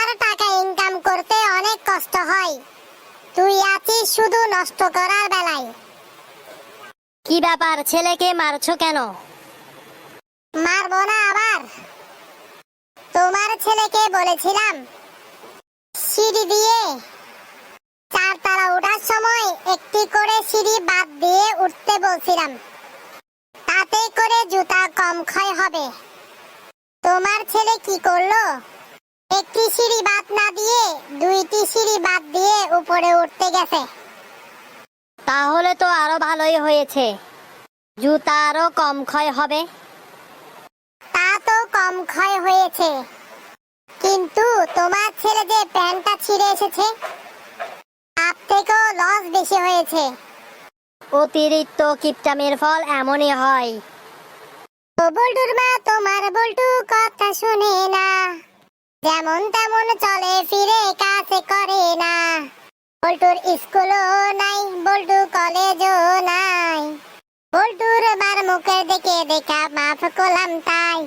আমার টাকা ইনকাম করতে অনেক কষ্ট হয়, তুই আছিস শুধু নষ্ট করার বেলায়। কি ব্যাপার, ছেলেকে মারছো কেন? মারবো না আবার? তোমার ছেলেকে বলেছিলাম সিঁড়ি দিয়ে চারতলা ওঠার সময় একটি করে সিঁড়ি বাদ দিয়ে উঠতে বলছিলাম, তাতে করে জুতা কম ক্ষয় হবে। তোমার ছেলে কি করলো? একটি সিঁড়ি বাদ না দিয়ে দুইটি সিঁড়ি বাদ দিয়ে উপরে উঠতে গেছে। তাহলে তো আরো ভালোই হয়েছে, জুতা আরো কম ক্ষয় হবে। তা তো কম ক্ষয় হয়েছে, কিন্তু তোমার ছেলে যে প্যান্টটা ছিঁড়ে এসেছে তার থেকেও লস বেশি হয়েছে। অতিরিক্ত কিপটামির ফল এমনই হয়। ও বল্টুর মা, তোমার বল্টু কথা শুনে না, যেমন তেমন চলে ফিরে কাছে করে না। বল্টুর স্কুলও নাই, বল্টু কলেজও নাই, বল্টুর বার মুখের দিকে দেখা মাফ করলাম তাই।